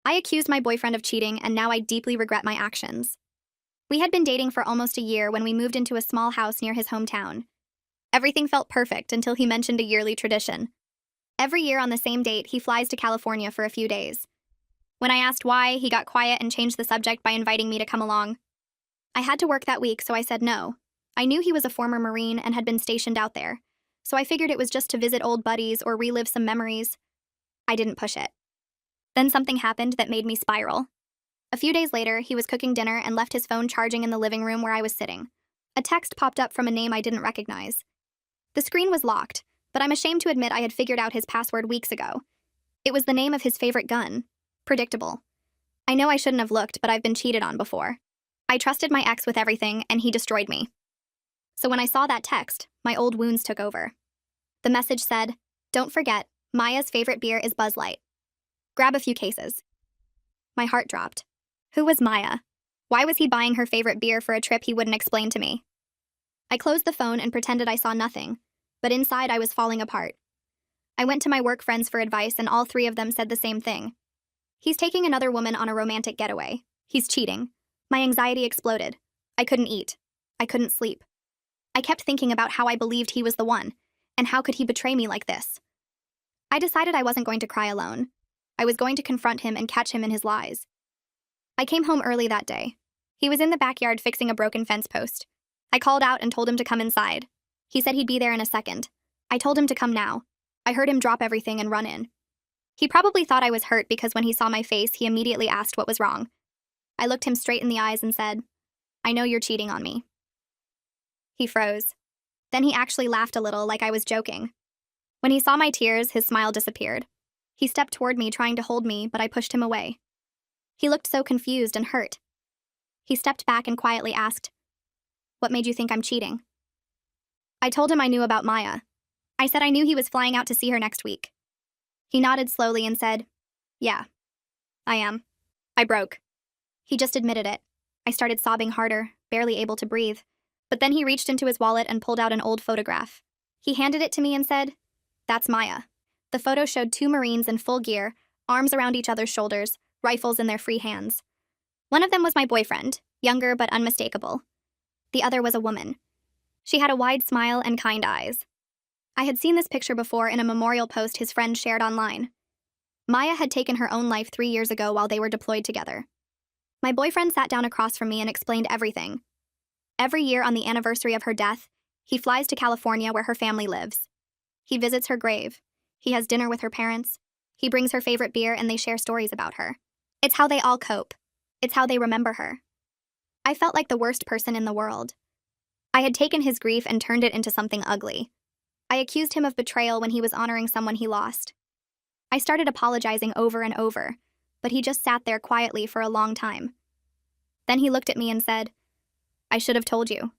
I accused my boyfriend of cheating, and now I deeply regret my actions. We had been dating for almost a year when we moved into a small house near his hometown. Everything felt perfect until he mentioned a yearly tradition. Every year on the same date, he flies to California for a few days. When I asked why, he got quiet and changed the subject by inviting me to come along. I had to work that week, so I said no. I knew he was a former Marine and had been stationed out there, so I figured it was just to visit old buddies or relive some memories. I didn't push it. Then something happened that made me spiral. A few days later, he was cooking dinner and left his phone charging in the living room where I was sitting. A text popped up from a name I didn't recognize. The screen was locked, but I'm ashamed to admit I had figured out his password weeks ago. It was the name of his favorite gun. Predictable. I know I shouldn't have looked, but I've been cheated on before. I trusted my ex with everything, and he destroyed me. So when I saw that text, my old wounds took over. The message said, "Don't forget, Maya's favorite beer is Buzz Light. Grab a few cases." My heart dropped. Who was Maya? Why was he buying her favorite beer for a trip he wouldn't explain to me? I closed the phone and pretended I saw nothing, but inside I was falling apart. I went to my work friends for advice, and all three of them said the same thing. He's taking another woman on a romantic getaway. He's cheating. My anxiety exploded. I couldn't eat. I couldn't sleep. I kept thinking about how I believed he was the one, and how could he betray me like this? I decided I wasn't going to cry alone. I was going to confront him and catch him in his lies. I came home early that day. He was in the backyard fixing a broken fence post. I called out and told him to come inside. He said he'd be there in a second. I told him to come now. I heard him drop everything and run in. He probably thought I was hurt because when he saw my face, he immediately asked what was wrong. I looked him straight in the eyes and said, "I know you're cheating on me." He froze. Then he actually laughed a little, like I was joking. When he saw my tears, his smile disappeared. He stepped toward me, trying to hold me, but I pushed him away. He looked so confused and hurt. He stepped back and quietly asked, "What made you think I'm cheating?" I told him I knew about Maya. I said I knew he was flying out to see her next week. He nodded slowly and said, "Yeah, I am." I broke. He just admitted it. I started sobbing harder, barely able to breathe. But then he reached into his wallet and pulled out an old photograph. He handed it to me and said, "That's Maya." The photo showed two Marines in full gear, arms around each other's shoulders, rifles in their free hands. One of them was my boyfriend, younger but unmistakable. The other was a woman. She had a wide smile and kind eyes. I had seen this picture before in a memorial post his friend shared online. Maya had taken her own life 3 years ago while they were deployed together. My boyfriend sat down across from me and explained everything. Every year on the anniversary of her death, he flies to California where her family lives. He visits her grave. He has dinner with her parents. He brings her favorite beer and they share stories about her. It's how they all cope. It's how they remember her. I felt like the worst person in the world. I had taken his grief and turned it into something ugly. I accused him of betrayal when he was honoring someone he lost. I started apologizing over and over, but he just sat there quietly for a long time. Then he looked at me and said, "I should have told you.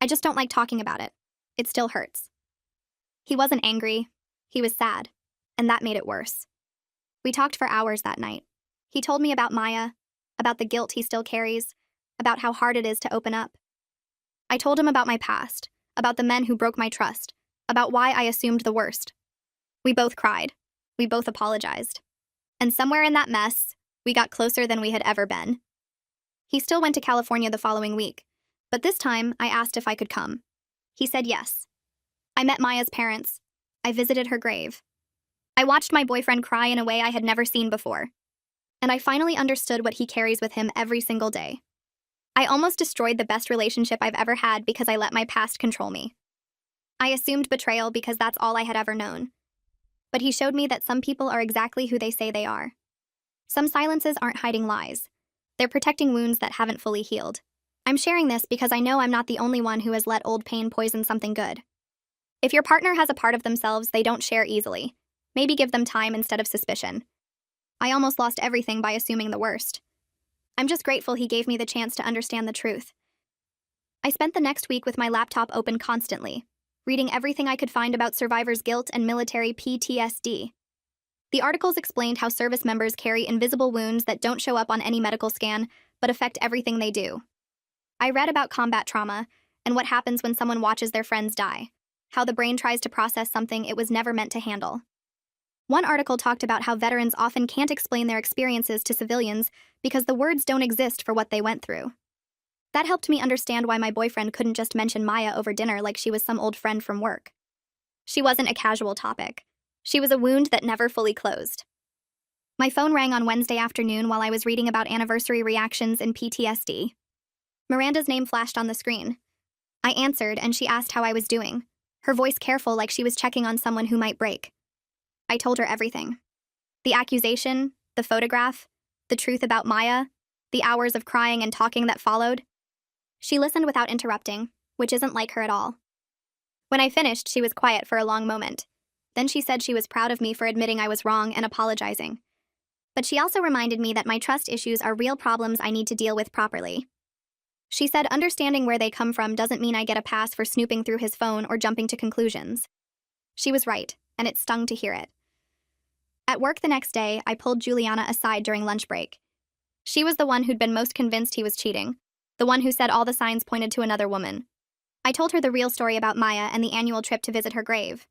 I just don't like talking about it. It still hurts." He wasn't angry. He was sad, and that made it worse. We talked for hours that night. He told me about Maya, about the guilt he still carries, about how hard it is to open up. I told him about my past, about the men who broke my trust, about why I assumed the worst. We both cried. We both apologized. And somewhere in that mess, we got closer than we had ever been. He still went to California the following week, but this time I asked if I could come. He said yes. I met Maya's parents. I visited her grave. I watched my boyfriend cry in a way I had never seen before. And I finally understood what he carries with him every single day. I almost destroyed the best relationship I've ever had because I let my past control me. I assumed betrayal because that's all I had ever known. But he showed me that some people are exactly who they say they are. Some silences aren't hiding lies. They're protecting wounds that haven't fully healed. I'm sharing this because I know I'm not the only one who has let old pain poison something good. If your partner has a part of themselves they don't share easily, maybe give them time instead of suspicion. I almost lost everything by assuming the worst. I'm just grateful he gave me the chance to understand the truth. I spent the next week with my laptop open constantly, reading everything I could find about survivors' guilt and military PTSD. The articles explained how service members carry invisible wounds that don't show up on any medical scan, but affect everything they do. I read about combat trauma and what happens when someone watches their friends die, how the brain tries to process something it was never meant to handle. One article talked about how veterans often can't explain their experiences to civilians because the words don't exist for what they went through. That helped me understand why my boyfriend couldn't just mention Maya over dinner like she was some old friend from work. She wasn't a casual topic. She was a wound that never fully closed. My phone rang on Wednesday afternoon while I was reading about anniversary reactions in PTSD. Miranda's name flashed on the screen. I answered, and she asked how I was doing, her voice careful like she was checking on someone who might break. I told her everything. The accusation, the photograph, the truth about Maya, the hours of crying and talking that followed. She listened without interrupting, which isn't like her at all. When I finished, she was quiet for a long moment. Then she said she was proud of me for admitting I was wrong and apologizing. But she also reminded me that my trust issues are real problems I need to deal with properly. She said understanding where they come from doesn't mean I get a pass for snooping through his phone or jumping to conclusions. She was right, and it stung to hear it. At work the next day, I pulled Juliana aside during lunch break. She was the one who'd been most convinced he was cheating, the one who said all the signs pointed to another woman. I told her the real story about Maya and the annual trip to visit her grave.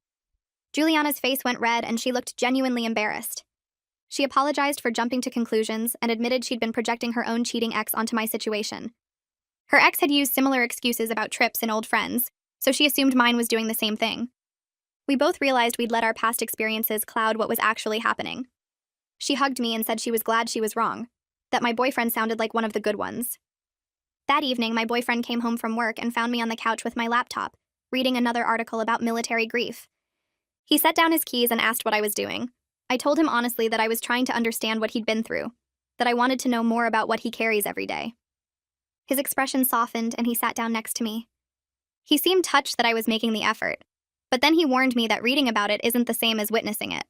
Juliana's face went red and she looked genuinely embarrassed. She apologized for jumping to conclusions and admitted she'd been projecting her own cheating ex onto my situation. Her ex had used similar excuses about trips and old friends, so she assumed mine was doing the same thing. We both realized we'd let our past experiences cloud what was actually happening. She hugged me and said she was glad she was wrong, that my boyfriend sounded like one of the good ones. That evening, my boyfriend came home from work and found me on the couch with my laptop, reading another article about military grief. He set down his keys and asked what I was doing. I told him honestly that I was trying to understand what he'd been through, that I wanted to know more about what he carries every day. His expression softened and he sat down next to me. He seemed touched that I was making the effort, but then he warned me that reading about it isn't the same as witnessing it.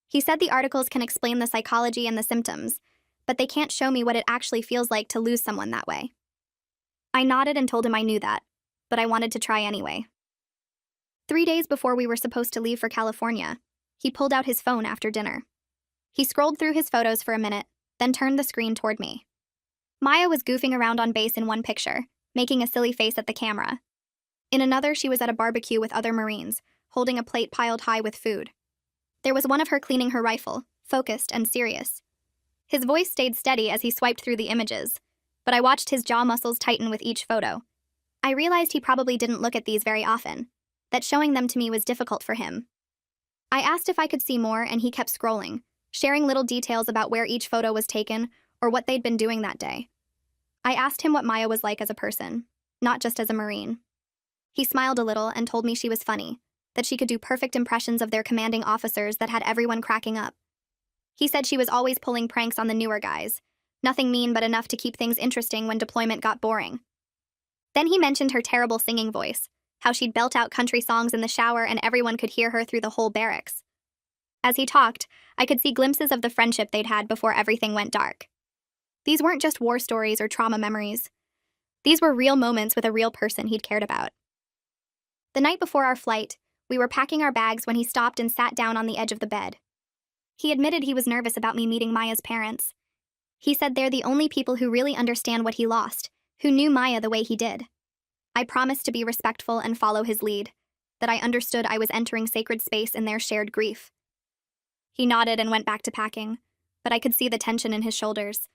He said the articles can explain the psychology and the symptoms, but they can't show me what it actually feels like to lose someone that way. I nodded and told him I knew that, but I wanted to try anyway. 3 days before we were supposed to leave for California, he pulled out his phone after dinner. He scrolled through his photos for a minute, then turned the screen toward me. Maya was goofing around on base in one picture, making a silly face at the camera. In another, she was at a barbecue with other Marines, holding a plate piled high with food. There was one of her cleaning her rifle, focused and serious. His voice stayed steady as he swiped through the images, but I watched his jaw muscles tighten with each photo. I realized he probably didn't look at these very often, that showing them to me was difficult for him. I asked if I could see more, and he kept scrolling, sharing little details about where each photo was taken or what they'd been doing that day. I asked him what Maya was like as a person, not just as a Marine. He smiled a little and told me she was funny, that she could do perfect impressions of their commanding officers that had everyone cracking up. He said she was always pulling pranks on the newer guys, nothing mean but enough to keep things interesting when deployment got boring. Then he mentioned her terrible singing voice, how she'd belt out country songs in the shower and everyone could hear her through the whole barracks. As he talked, I could see glimpses of the friendship they'd had before everything went dark. These weren't just war stories or trauma memories. These were real moments with a real person he'd cared about. The night before our flight, we were packing our bags when he stopped and sat down on the edge of the bed. He admitted he was nervous about me meeting Maya's parents. He said they're the only people who really understand what he lost, who knew Maya the way he did. I promised to be respectful and follow his lead, that I understood I was entering sacred space in their shared grief. He nodded and went back to packing, but I could see the tension in his shoulders.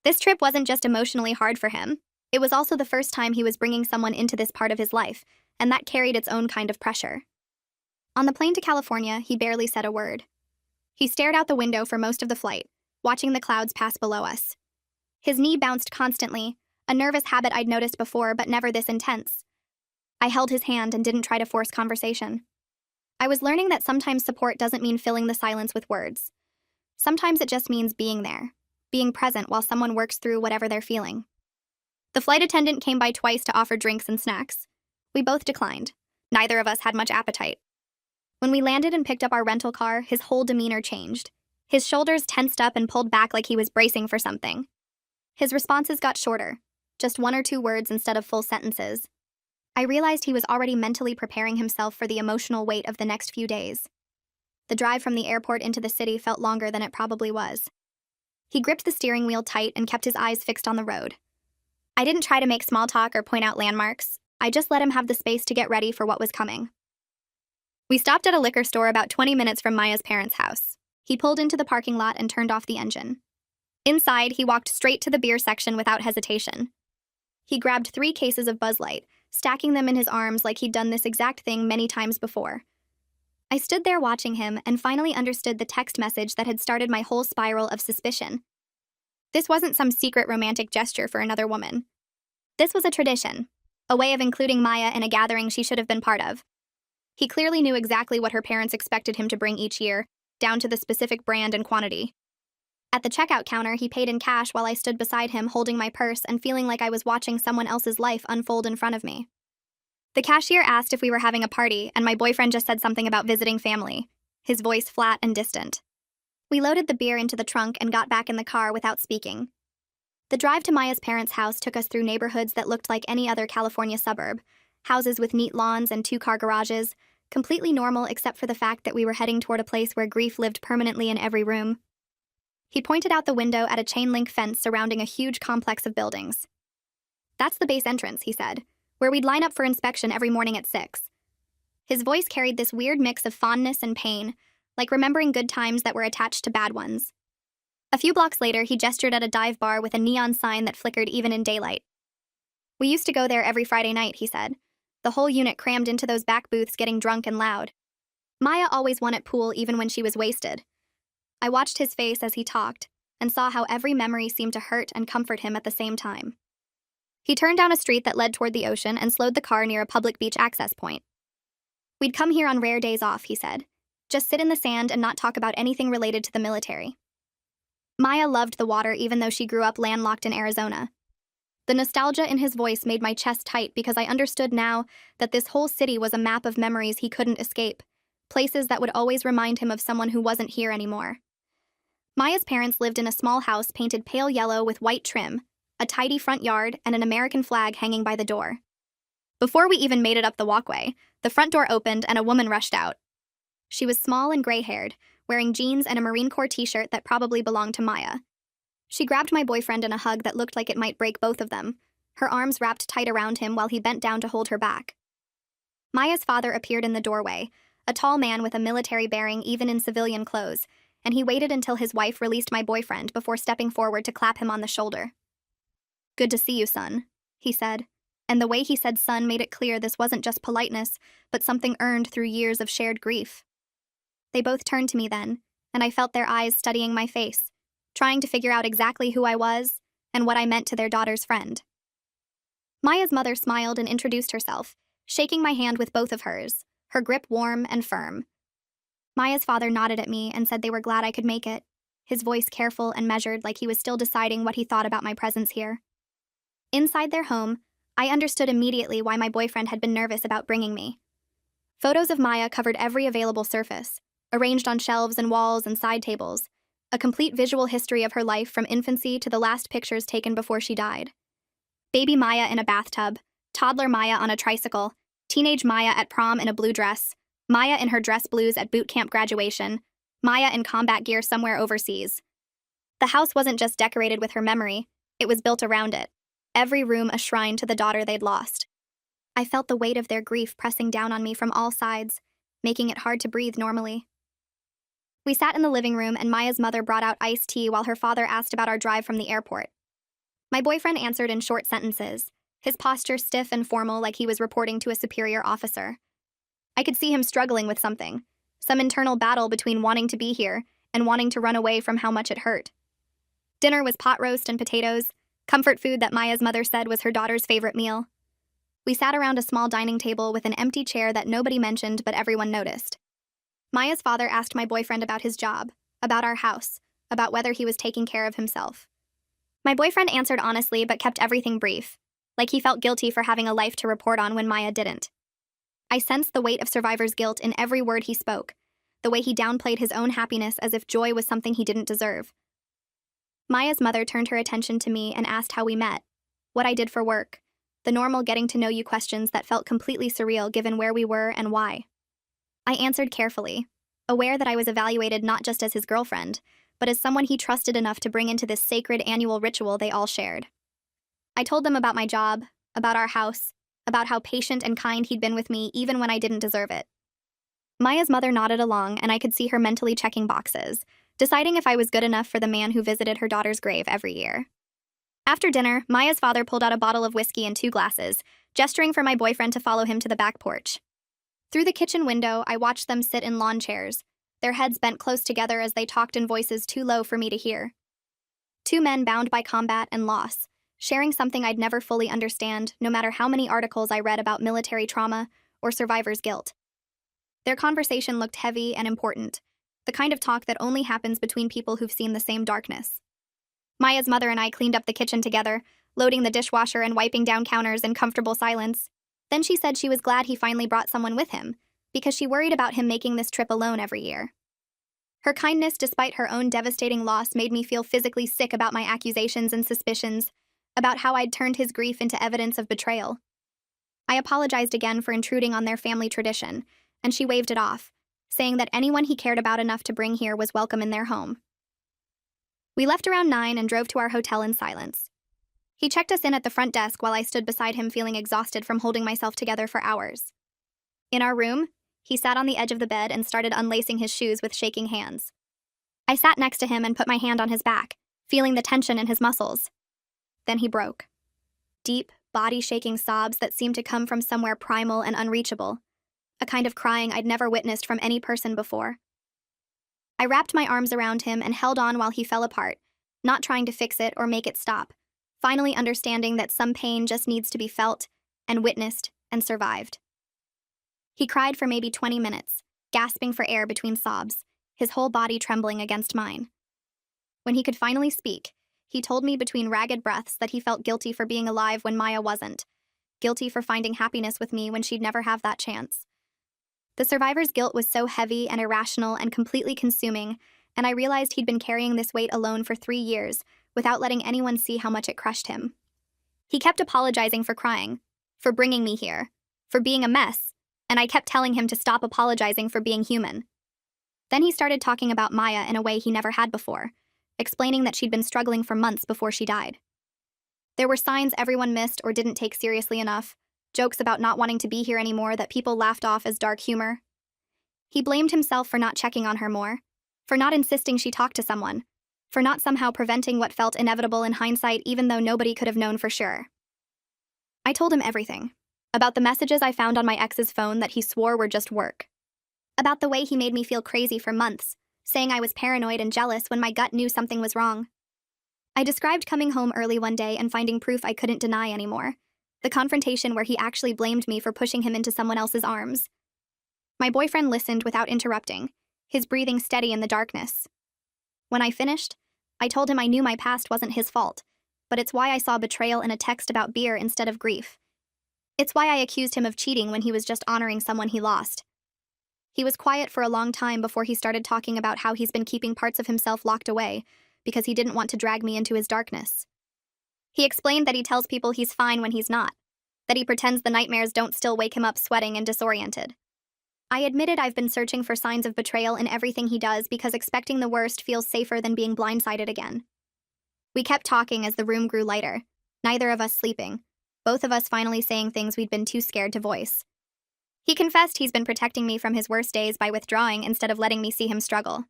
This trip wasn't just emotionally hard for him, it was also the first time he was bringing someone into this part of his life, and that carried its own kind of pressure. On the plane to California, he barely said a word. He stared out the window for most of the flight, watching the clouds pass below us. His knee bounced constantly, a nervous habit I'd noticed before but never this intense. I held his hand and didn't try to force conversation. I was learning that sometimes support doesn't mean filling the silence with words. Sometimes it just means being there, being present while someone works through whatever they're feeling. The flight attendant came by twice to offer drinks and snacks. We both declined. Neither of us had much appetite. When we landed and picked up our rental car, his whole demeanor changed. His shoulders tensed up and pulled back like he was bracing for something. His responses got shorter, just 1 or 2 words instead of full sentences. I realized he was already mentally preparing himself for the emotional weight of the next few days. The drive from the airport into the city felt longer than it probably was. He gripped the steering wheel tight and kept his eyes fixed on the road. I didn't try to make small talk or point out landmarks. I just let him have the space to get ready for what was coming. We stopped at a liquor store about 20 minutes from Maya's parents' house. He pulled into the parking lot and turned off the engine. Inside, he walked straight to the beer section without hesitation. He grabbed 3 cases of Buzz Light, stacking them in his arms like he'd done this exact thing many times before. I stood there watching him and finally understood the text message that had started my whole spiral of suspicion. This wasn't some secret romantic gesture for another woman. This was a tradition, a way of including Maya in a gathering she should have been part of. He clearly knew exactly what her parents expected him to bring each year, down to the specific brand and quantity. At the checkout counter, he paid in cash while I stood beside him holding my purse and feeling like I was watching someone else's life unfold in front of me. The cashier asked if we were having a party, and my boyfriend just said something about visiting family, his voice flat and distant. We loaded the beer into the trunk and got back in the car without speaking. The drive to Maya's parents' house took us through neighborhoods that looked like any other California suburb, houses with neat lawns and 2-car garages, completely normal except for the fact that we were heading toward a place where grief lived permanently in every room. He pointed out the window at a chain-link fence surrounding a huge complex of buildings. "That's the base entrance," he said, "where we'd line up for inspection every morning at 6. His voice carried this weird mix of fondness and pain, like remembering good times that were attached to bad ones. A few blocks later, he gestured at a dive bar with a neon sign that flickered even in daylight. "We used to go there every Friday night," he said. "The whole unit crammed into those back booths getting drunk and loud. Maya always won at pool even when she was wasted." I watched his face as he talked, and saw how every memory seemed to hurt and comfort him at the same time. He turned down a street that led toward the ocean and slowed the car near a public beach access point. "We'd come here on rare days off," he said. "Just sit in the sand and not talk about anything related to the military." Maya loved the water even though she grew up landlocked in Arizona. The nostalgia in his voice made my chest tight because I understood now that this whole city was a map of memories he couldn't escape, places that would always remind him of someone who wasn't here anymore. Maya's parents lived in a small house painted pale yellow with white trim, a tidy front yard, and an American flag hanging by the door. Before we even made it up the walkway, the front door opened and a woman rushed out. She was small and gray-haired, wearing jeans and a Marine Corps t-shirt that probably belonged to Maya. She grabbed my boyfriend in a hug that looked like it might break both of them, her arms wrapped tight around him while he bent down to hold her back. Maya's father appeared in the doorway, a tall man with a military bearing even in civilian clothes, and he waited until his wife released my boyfriend before stepping forward to clap him on the shoulder. "Good to see you, son," he said, and the way he said son made it clear this wasn't just politeness, but something earned through years of shared grief. They both turned to me then, and I felt their eyes studying my face, trying to figure out exactly who I was and what I meant to their daughter's friend. Maya's mother smiled and introduced herself, shaking my hand with both of hers, her grip warm and firm. Maya's father nodded at me and said they were glad I could make it, his voice careful and measured like he was still deciding what he thought about my presence here. Inside their home, I understood immediately why my boyfriend had been nervous about bringing me. Photos of Maya covered every available surface, arranged on shelves and walls and side tables, a complete visual history of her life from infancy to the last pictures taken before she died. Baby Maya in a bathtub, toddler Maya on a tricycle, teenage Maya at prom in a blue dress, Maya in her dress blues at boot camp graduation, Maya in combat gear somewhere overseas. The house wasn't just decorated with her memory, it was built around it, every room a shrine to the daughter they'd lost. I felt the weight of their grief pressing down on me from all sides, making it hard to breathe normally. We sat in the living room and Maya's mother brought out iced tea while her father asked about our drive from the airport. My boyfriend answered in short sentences, his posture stiff and formal like he was reporting to a superior officer. I could see him struggling with something, some internal battle between wanting to be here and wanting to run away from how much it hurt. Dinner was pot roast and potatoes, comfort food that Maya's mother said was her daughter's favorite meal. We sat around a small dining table with an empty chair that nobody mentioned but everyone noticed. Maya's father asked my boyfriend about his job, about our house, about whether he was taking care of himself. My boyfriend answered honestly but kept everything brief, like he felt guilty for having a life to report on when Maya didn't. I sensed the weight of survivor's guilt in every word he spoke, the way he downplayed his own happiness as if joy was something he didn't deserve. Maya's mother turned her attention to me and asked how we met, what I did for work, the normal getting-to-know-you questions that felt completely surreal given where we were and why. I answered carefully, aware that I was evaluated not just as his girlfriend, but as someone he trusted enough to bring into this sacred annual ritual they all shared. I told them about my job, about our house, about how patient and kind he'd been with me even when I didn't deserve it. Maya's mother nodded along, and I could see her mentally checking boxes, deciding if I was good enough for the man who visited her daughter's grave every year. After dinner, Maya's father pulled out a bottle of whiskey and 2 glasses, gesturing for my boyfriend to follow him to the back porch. Through the kitchen window, I watched them sit in lawn chairs, their heads bent close together as they talked in voices too low for me to hear. 2 men bound by combat and loss, sharing something I'd never fully understand, no matter how many articles I read about military trauma or survivor's guilt. Their conversation looked heavy and important, the kind of talk that only happens between people who've seen the same darkness. Maya's mother and I cleaned up the kitchen together, loading the dishwasher and wiping down counters in comfortable silence. Then she said she was glad he finally brought someone with him, because she worried about him making this trip alone every year. Her kindness, despite her own devastating loss, made me feel physically sick about my accusations and suspicions, about how I'd turned his grief into evidence of betrayal. I apologized again for intruding on their family tradition, and she waved it off, saying that anyone he cared about enough to bring here was welcome in their home. We left around 9 and drove to our hotel in silence. He checked us in at the front desk while I stood beside him feeling exhausted from holding myself together for hours. In our room, he sat on the edge of the bed and started unlacing his shoes with shaking hands. I sat next to him and put my hand on his back, feeling the tension in his muscles. Then he broke. Deep, body-shaking sobs that seemed to come from somewhere primal and unreachable, a kind of crying I'd never witnessed from any person before. I wrapped my arms around him and held on while he fell apart, not trying to fix it or make it stop, finally understanding that some pain just needs to be felt and witnessed and survived. He cried for maybe 20 minutes, gasping for air between sobs, his whole body trembling against mine. When he could finally speak, he told me between ragged breaths that he felt guilty for being alive when Maya wasn't, guilty for finding happiness with me when she'd never have that chance. The survivor's guilt was so heavy and irrational and completely consuming, and I realized he'd been carrying this weight alone for 3 years, without letting anyone see how much it crushed him. He kept apologizing for crying, for bringing me here, for being a mess, and I kept telling him to stop apologizing for being human. Then he started talking about Maya in a way he never had before, explaining that she'd been struggling for months before she died. There were signs everyone missed or didn't take seriously enough, jokes about not wanting to be here anymore that people laughed off as dark humor. He blamed himself for not checking on her more, for not insisting she talk to someone, for not somehow preventing what felt inevitable in hindsight even though nobody could have known for sure. I told him everything. About the messages I found on my ex's phone that he swore were just work. About the way he made me feel crazy for months, saying I was paranoid and jealous when my gut knew something was wrong. I described coming home early one day and finding proof I couldn't deny anymore. The confrontation where he actually blamed me for pushing him into someone else's arms. My boyfriend listened without interrupting, his breathing steady in the darkness. When I finished, I told him I knew my past wasn't his fault, but it's why I saw betrayal in a text about beer instead of grief. It's why I accused him of cheating when he was just honoring someone he lost. He was quiet for a long time before he started talking about how he's been keeping parts of himself locked away because he didn't want to drag me into his darkness. He explained that he tells people he's fine when he's not, that he pretends the nightmares don't still wake him up sweating and disoriented. I admitted I've been searching for signs of betrayal in everything he does because expecting the worst feels safer than being blindsided again. We kept talking as the room grew lighter, neither of us sleeping, both of us finally saying things we'd been too scared to voice. He confessed he's been protecting me from his worst days by withdrawing instead of letting me see him struggle.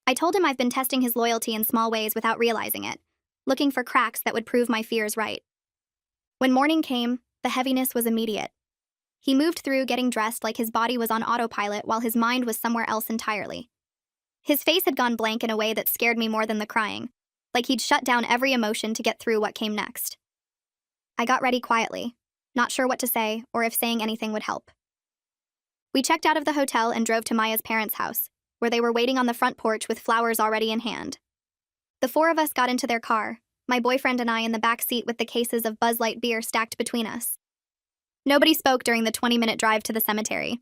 I told him I've been testing his loyalty in small ways without realizing it, looking for cracks that would prove my fears right. When morning came, the heaviness was immediate. He moved through getting dressed like his body was on autopilot while his mind was somewhere else entirely. His face had gone blank in a way that scared me more than the crying, like he'd shut down every emotion to get through what came next. I got ready quietly, not sure what to say or if saying anything would help. We checked out of the hotel and drove to Maya's parents' house, where they were waiting on the front porch with flowers already in hand. The 4 of us got into their car, my boyfriend and I in the back seat with the cases of Buzz Light beer stacked between us. Nobody spoke during the 20-minute drive to the cemetery.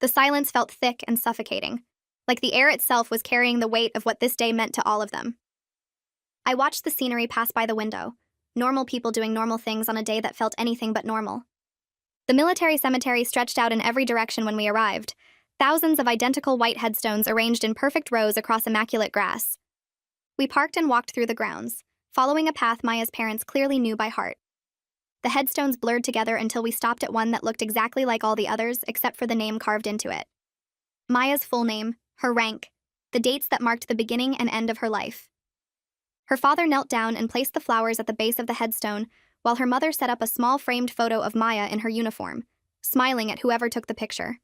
The silence felt thick and suffocating, like the air itself was carrying the weight of what this day meant to all of them. I watched the scenery pass by the window, normal people doing normal things on a day that felt anything but normal. The military cemetery stretched out in every direction when we arrived, thousands of identical white headstones arranged in perfect rows across immaculate grass. We parked and walked through the grounds, following a path Maya's parents clearly knew by heart. The headstones blurred together until we stopped at one that looked exactly like all the others except for the name carved into it. Maya's full name, her rank, the dates that marked the beginning and end of her life. Her father knelt down and placed the flowers at the base of the headstone, while her mother set up a small framed photo of Maya in her uniform, smiling at whoever took the picture.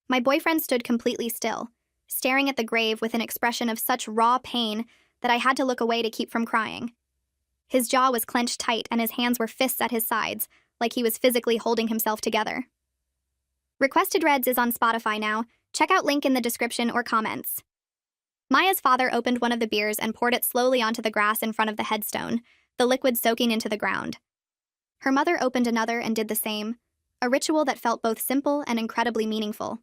My boyfriend stood completely still, staring at the grave with an expression of such raw pain that I had to look away to keep from crying. His jaw was clenched tight and his hands were fists at his sides, like he was physically holding himself together. Requested Reds is on Spotify now. Check out link in the description or comments. Maya's father opened one of the beers and poured it slowly onto the grass in front of the headstone, the liquid soaking into the ground. Her mother opened another and did the same, a ritual that felt both simple and incredibly meaningful.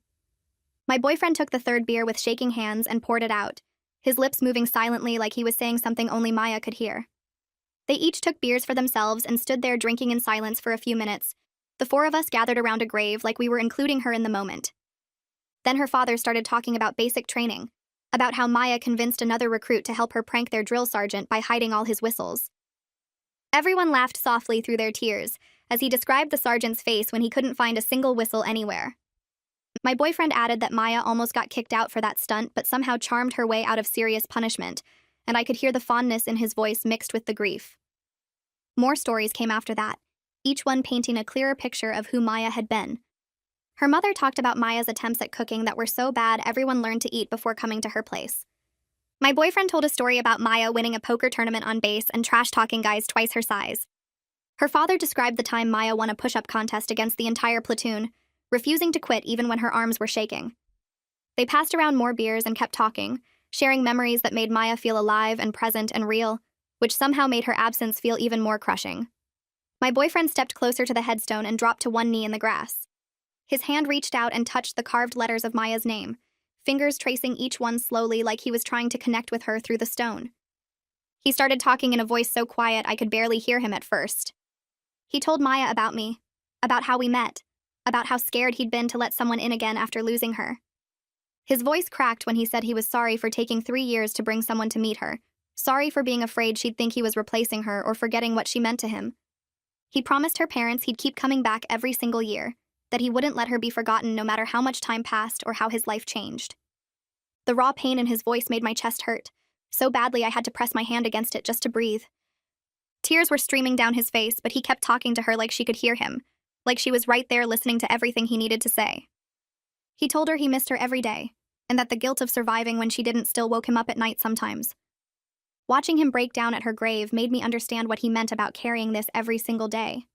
My boyfriend took the third beer with shaking hands and poured it out, his lips moving silently like he was saying something only Maya could hear. They each took beers for themselves and stood there drinking in silence for a few minutes. The four of us gathered around a grave like we were including her in the moment. Then her father started talking about basic training, about how Maya convinced another recruit to help her prank their drill sergeant by hiding all his whistles. Everyone laughed softly through their tears as he described the sergeant's face when he couldn't find a single whistle anywhere. My boyfriend added that Maya almost got kicked out for that stunt but somehow charmed her way out of serious punishment, and I could hear the fondness in his voice mixed with the grief. More stories came after that, each one painting a clearer picture of who Maya had been. Her mother talked about Maya's attempts at cooking that were so bad everyone learned to eat before coming to her place. My boyfriend told a story about Maya winning a poker tournament on base and trash-talking guys twice her size. Her father described the time Maya won a push-up contest against the entire platoon, refusing to quit even when her arms were shaking. They passed around more beers and kept talking, sharing memories that made Maya feel alive and present and real, which somehow made her absence feel even more crushing. My boyfriend stepped closer to the headstone and dropped to one knee in the grass. His hand reached out and touched the carved letters of Maya's name, fingers tracing each one slowly like he was trying to connect with her through the stone. He started talking in a voice so quiet I could barely hear him at first. He told Maya about me, about how we met, about how scared he'd been to let someone in again after losing her. His voice cracked when he said he was sorry for taking 3 years to bring someone to meet her, sorry for being afraid she'd think he was replacing her or forgetting what she meant to him. He promised her parents he'd keep coming back every single year, that he wouldn't let her be forgotten no matter how much time passed or how his life changed. The raw pain in his voice made my chest hurt, so badly I had to press my hand against it just to breathe. Tears were streaming down his face, but he kept talking to her like she could hear him, like she was right there listening to everything he needed to say. He told her he missed her every day, and that the guilt of surviving when she didn't still woke him up at night sometimes. Watching him break down at her grave made me understand what he meant about carrying this every single day.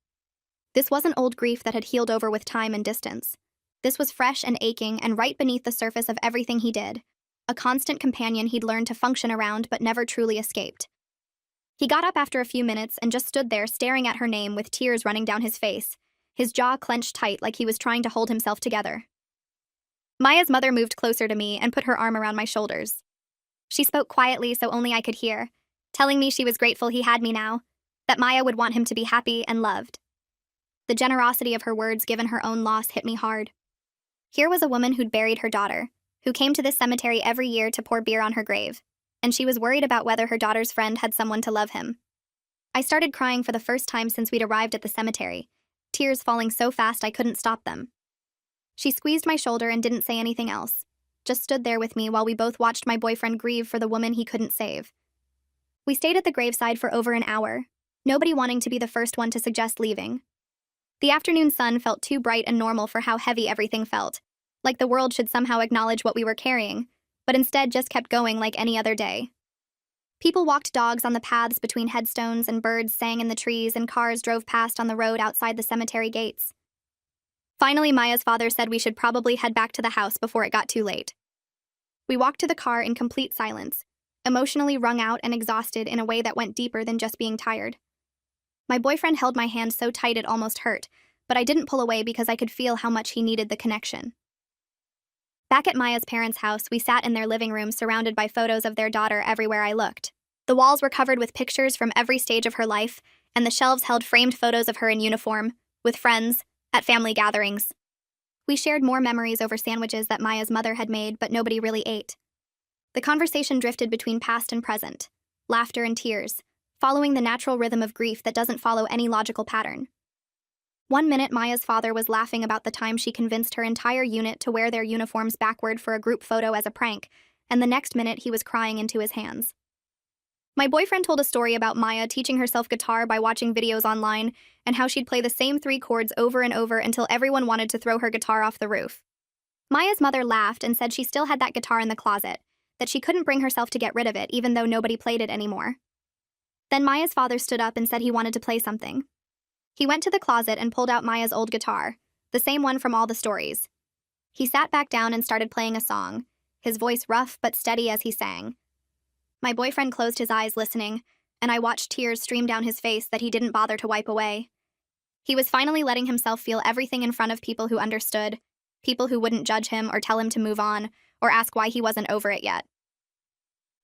This wasn't old grief that had healed over with time and distance. This was fresh and aching and right beneath the surface of everything he did, a constant companion he'd learned to function around but never truly escaped. He got up after a few minutes and just stood there staring at her name with tears running down his face, his jaw clenched tight like he was trying to hold himself together. Maya's mother moved closer to me and put her arm around my shoulders. She spoke quietly so only I could hear, telling me she was grateful he had me now, that Maya would want him to be happy and loved. The generosity of her words given her own loss hit me hard. Here was a woman who'd buried her daughter, who came to this cemetery every year to pour beer on her grave, and she was worried about whether her daughter's friend had someone to love him. I started crying for the first time since we'd arrived at the cemetery, tears falling so fast I couldn't stop them. She squeezed my shoulder and didn't say anything else, just stood there with me while we both watched my boyfriend grieve for the woman he couldn't save. We stayed at the graveside for over an hour, nobody wanting to be the first one to suggest leaving. The afternoon sun felt too bright and normal for how heavy everything felt, like the world should somehow acknowledge what we were carrying, but instead just kept going like any other day. People walked dogs on the paths between headstones and birds sang in the trees and cars drove past on the road outside the cemetery gates. Finally, Maya's father said we should probably head back to the house before it got too late. We walked to the car in complete silence, emotionally wrung out and exhausted in a way that went deeper than just being tired. My boyfriend held my hand so tight it almost hurt, but I didn't pull away because I could feel how much he needed the connection. Back at Maya's parents' house, we sat in their living room surrounded by photos of their daughter everywhere I looked. The walls were covered with pictures from every stage of her life, and the shelves held framed photos of her in uniform, with friends, at family gatherings. We shared more memories over sandwiches that Maya's mother had made, but nobody really ate. The conversation drifted between past and present, laughter and tears, following the natural rhythm of grief that doesn't follow any logical pattern. One minute, Maya's father was laughing about the time she convinced her entire unit to wear their uniforms backward for a group photo as a prank, and the next minute he was crying into his hands. My boyfriend told a story about Maya teaching herself guitar by watching videos online and how she'd play the same 3 chords over and over until everyone wanted to throw her guitar off the roof. Maya's mother laughed and said she still had that guitar in the closet, that she couldn't bring herself to get rid of it even though nobody played it anymore. Then Maya's father stood up and said he wanted to play something. He went to the closet and pulled out Maya's old guitar, the same one from all the stories. He sat back down and started playing a song, his voice rough but steady as he sang. My boyfriend closed his eyes listening, and I watched tears stream down his face that he didn't bother to wipe away. He was finally letting himself feel everything in front of people who understood, people who wouldn't judge him or tell him to move on, or ask why he wasn't over it yet.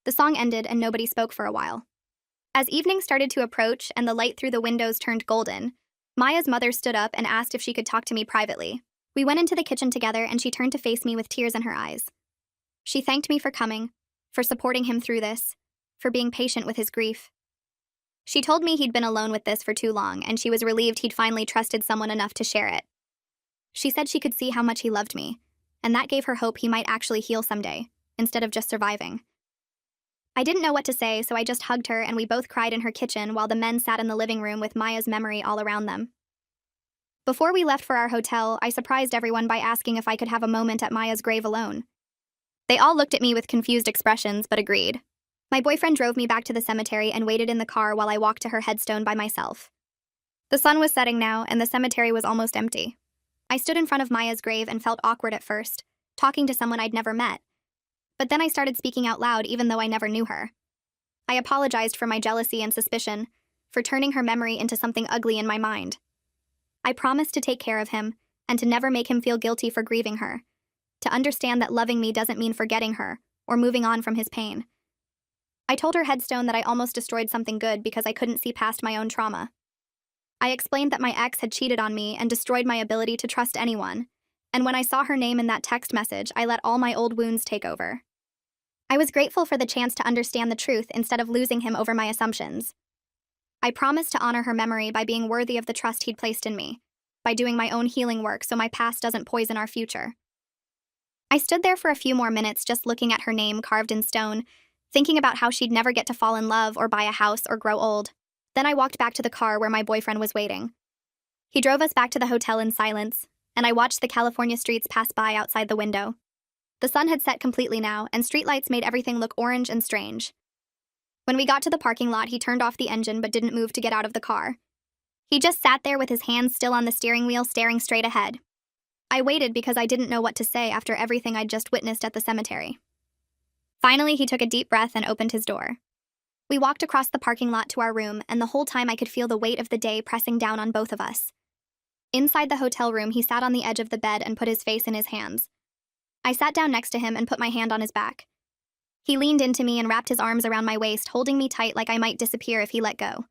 The song ended and nobody spoke for a while. As evening started to approach and the light through the windows turned golden, Maya's mother stood up and asked if she could talk to me privately. We went into the kitchen together and she turned to face me with tears in her eyes. She thanked me for coming, for supporting him through this, for being patient with his grief. She told me he'd been alone with this for too long and she was relieved he'd finally trusted someone enough to share it. She said she could see how much he loved me, and that gave her hope he might actually heal someday, instead of just surviving. I didn't know what to say, so I just hugged her and we both cried in her kitchen while the men sat in the living room with Maya's memory all around them. Before we left for our hotel, I surprised everyone by asking if I could have a moment at Maya's grave alone. They all looked at me with confused expressions, but agreed. My boyfriend drove me back to the cemetery and waited in the car while I walked to her headstone by myself. The sun was setting now, and the cemetery was almost empty. I stood in front of Maya's grave and felt awkward at first, talking to someone I'd never met. But then I started speaking out loud even though I never knew her. I apologized for my jealousy and suspicion, for turning her memory into something ugly in my mind. I promised to take care of him, and to never make him feel guilty for grieving her, to understand that loving me doesn't mean forgetting her, or moving on from his pain. I told her headstone that I almost destroyed something good because I couldn't see past my own trauma. I explained that my ex had cheated on me and destroyed my ability to trust anyone, and when I saw her name in that text message, I let all my old wounds take over. I was grateful for the chance to understand the truth instead of losing him over my assumptions. I promised to honor her memory by being worthy of the trust he'd placed in me, by doing my own healing work so my past doesn't poison our future. I stood there for a few more minutes just looking at her name carved in stone, thinking about how she'd never get to fall in love or buy a house or grow old. Then I walked back to the car where my boyfriend was waiting. He drove us back to the hotel in silence, and I watched the California streets pass by outside the window. The sun had set completely now, and streetlights made everything look orange and strange. When we got to the parking lot, he turned off the engine but didn't move to get out of the car. He just sat there with his hands still on the steering wheel, staring straight ahead. I waited because I didn't know what to say after everything I'd just witnessed at the cemetery. Finally, he took a deep breath and opened his door. We walked across the parking lot to our room, and the whole time I could feel the weight of the day pressing down on both of us. Inside the hotel room, he sat on the edge of the bed and put his face in his hands. I sat down next to him and put my hand on his back. He leaned into me and wrapped his arms around my waist, holding me tight like I might disappear if he let go.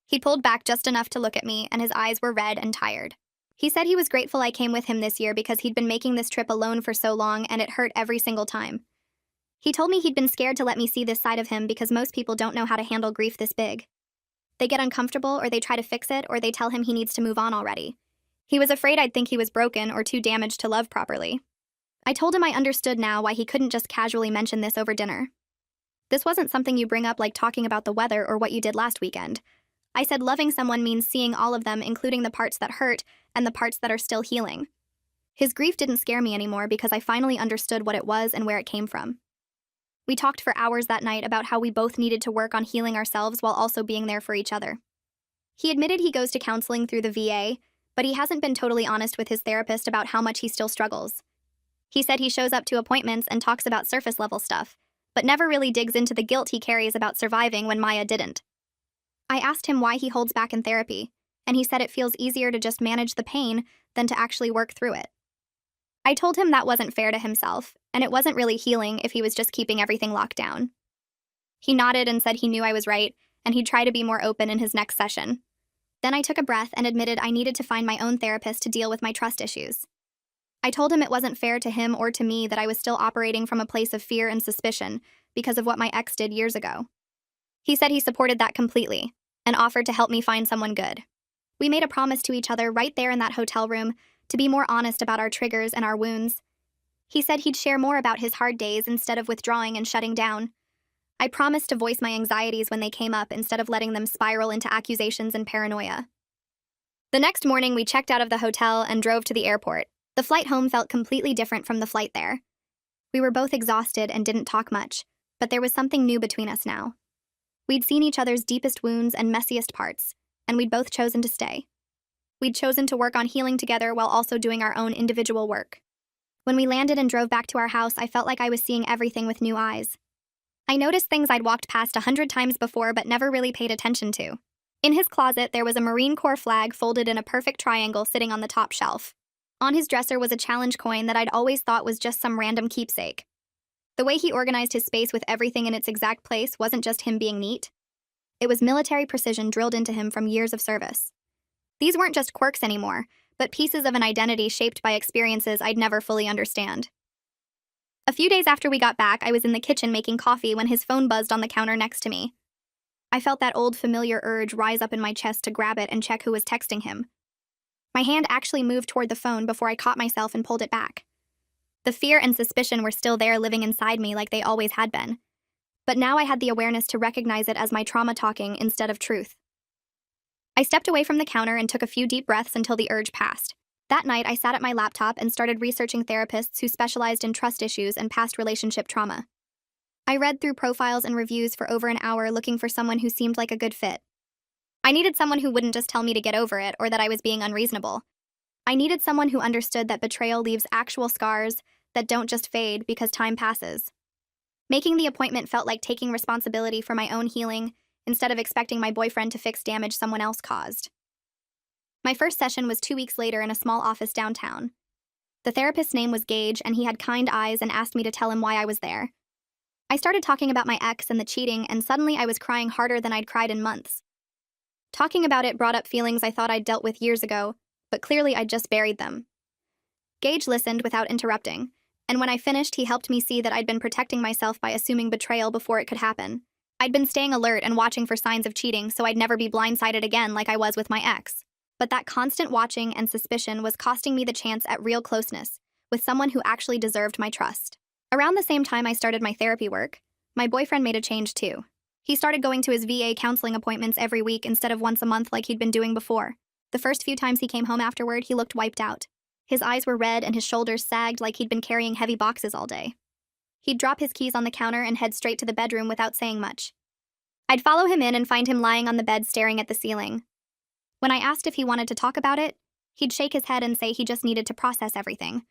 He pulled back just enough to look at me, and his eyes were red and tired. He said he was grateful I came with him this year because he'd been making this trip alone for so long and it hurt every single time. He told me he'd been scared to let me see this side of him because most people don't know how to handle grief this big. They get uncomfortable, or they try to fix it, or they tell him he needs to move on already. He was afraid I'd think he was broken or too damaged to love properly. I told him I understood now why he couldn't just casually mention this over dinner. This wasn't something you bring up like talking about the weather or what you did last weekend. I said loving someone means seeing all of them, including the parts that hurt and the parts that are still healing. His grief didn't scare me anymore because I finally understood what it was and where it came from. We talked for hours that night about how we both needed to work on healing ourselves while also being there for each other. He admitted he goes to counseling through the VA, but he hasn't been totally honest with his therapist about how much he still struggles. He said he shows up to appointments and talks about surface-level stuff, but never really digs into the guilt he carries about surviving when Maya didn't. I asked him why he holds back in therapy, and he said it feels easier to just manage the pain than to actually work through it. I told him that wasn't fair to himself, and it wasn't really healing if he was just keeping everything locked down. He nodded and said he knew I was right, and he'd try to be more open in his next session. Then I took a breath and admitted I needed to find my own therapist to deal with my trust issues. I told him it wasn't fair to him or to me that I was still operating from a place of fear and suspicion because of what my ex did years ago. He said he supported that completely and offered to help me find someone good. We made a promise to each other right there in that hotel room to be more honest about our triggers and our wounds. He said he'd share more about his hard days instead of withdrawing and shutting down. I promised to voice my anxieties when they came up instead of letting them spiral into accusations and paranoia. The next morning, we checked out of the hotel and drove to the airport. The flight home felt completely different from the flight there. We were both exhausted and didn't talk much, but there was something new between us now. We'd seen each other's deepest wounds and messiest parts, and we'd both chosen to stay. We'd chosen to work on healing together while also doing our own individual work. When we landed and drove back to our house, I felt like I was seeing everything with new eyes. I noticed things I'd walked past 100 times before but never really paid attention to. In his closet, there was a Marine Corps flag folded in a perfect triangle sitting on the top shelf. On his dresser was a challenge coin that I'd always thought was just some random keepsake. The way he organized his space with everything in its exact place wasn't just him being neat. It was military precision drilled into him from years of service. These weren't just quirks anymore, but pieces of an identity shaped by experiences I'd never fully understand. A few days after we got back, I was in the kitchen making coffee when his phone buzzed on the counter next to me. I felt that old familiar urge rise up in my chest to grab it and check who was texting him. My hand actually moved toward the phone before I caught myself and pulled it back. The fear and suspicion were still there, living inside me like they always had been. But now I had the awareness to recognize it as my trauma talking instead of truth. I stepped away from the counter and took a few deep breaths until the urge passed. That night, I sat at my laptop and started researching therapists who specialized in trust issues and past relationship trauma. I read through profiles and reviews for over an hour looking for someone who seemed like a good fit. I needed someone who wouldn't just tell me to get over it or that I was being unreasonable. I needed someone who understood that betrayal leaves actual scars that don't just fade because time passes. Making the appointment felt like taking responsibility for my own healing instead of expecting my boyfriend to fix damage someone else caused. My first session was 2 weeks later in a small office downtown. The therapist's name was Gage, and he had kind eyes and asked me to tell him why I was there. I started talking about my ex and the cheating, and suddenly I was crying harder than I'd cried in months. Talking about it brought up feelings I thought I'd dealt with years ago, but clearly I'd just buried them. Gage listened without interrupting, and when I finished, he helped me see that I'd been protecting myself by assuming betrayal before it could happen. I'd been staying alert and watching for signs of cheating so I'd never be blindsided again like I was with my ex. But that constant watching and suspicion was costing me the chance at real closeness with someone who actually deserved my trust. Around the same time I started my therapy work, my boyfriend made a change too. He started going to his VA counseling appointments every week instead of once a month like he'd been doing before. The first few times he came home afterward, he looked wiped out. His eyes were red and his shoulders sagged like he'd been carrying heavy boxes all day. He'd drop his keys on the counter and head straight to the bedroom without saying much. I'd follow him in and find him lying on the bed staring at the ceiling. When I asked if he wanted to talk about it, he'd shake his head and say he just needed to process everything.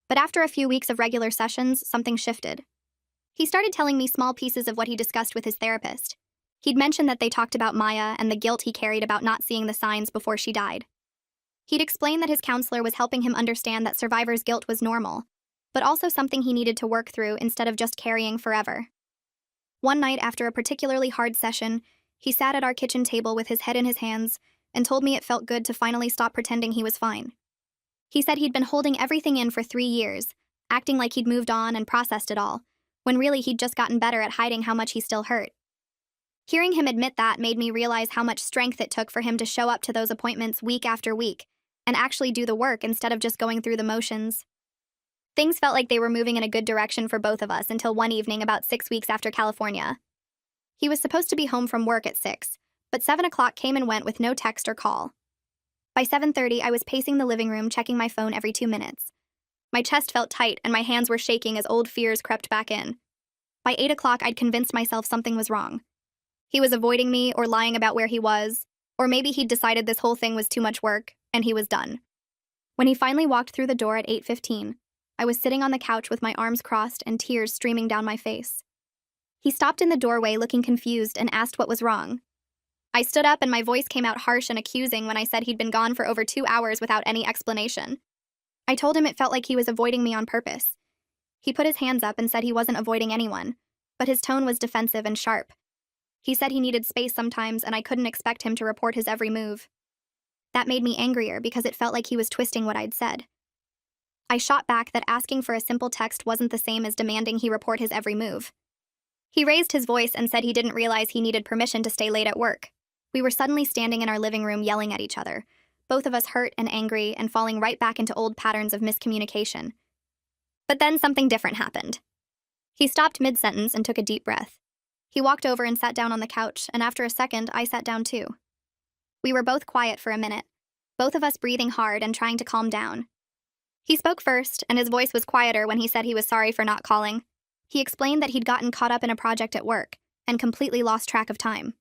But after a few weeks of regular sessions, something shifted. He started telling me small pieces of what he discussed with his therapist. He'd mentioned that they talked about Maya and the guilt he carried about not seeing the signs before she died. He'd explained that his counselor was helping him understand that survivor's guilt was normal, but also something he needed to work through instead of just carrying forever. One night after a particularly hard session, he sat at our kitchen table with his head in his hands and told me it felt good to finally stop pretending he was fine. He said he'd been holding everything in for 3 years, acting like he'd moved on and processed it all, when really he'd just gotten better at hiding how much he still hurt. Hearing him admit that made me realize how much strength it took for him to show up to those appointments week after week and actually do the work instead of just going through the motions. Things felt like they were moving in a good direction for both of us until one evening about 6 weeks after California. He was supposed to be home from work at 6, but 7 o'clock came and went with no text or call. By 7:30, I was pacing the living room, checking my phone every 2 minutes. My chest felt tight and my hands were shaking as old fears crept back in. By 8 o'clock, I'd convinced myself something was wrong. He was avoiding me or lying about where he was, or maybe he'd decided this whole thing was too much work, and he was done. When he finally walked through the door at 8:15, I was sitting on the couch with my arms crossed and tears streaming down my face. He stopped in the doorway looking confused and asked what was wrong. I stood up and my voice came out harsh and accusing when I said he'd been gone for over 2 hours without any explanation. I told him it felt like he was avoiding me on purpose. He put his hands up and said he wasn't avoiding anyone, but his tone was defensive and sharp. He said he needed space sometimes and I couldn't expect him to report his every move. That made me angrier because it felt like he was twisting what I'd said. I shot back that asking for a simple text wasn't the same as demanding he report his every move. He raised his voice and said he didn't realize he needed permission to stay late at work. We were suddenly standing in our living room yelling at each other, both of us hurt and angry and falling right back into old patterns of miscommunication. But then something different happened. He stopped mid-sentence and took a deep breath. He walked over and sat down on the couch, and after a second, I sat down too. We were both quiet for a minute, both of us breathing hard and trying to calm down. He spoke first, and his voice was quieter when he said he was sorry for not calling. He explained that he'd gotten caught up in a project at work and completely lost track of time.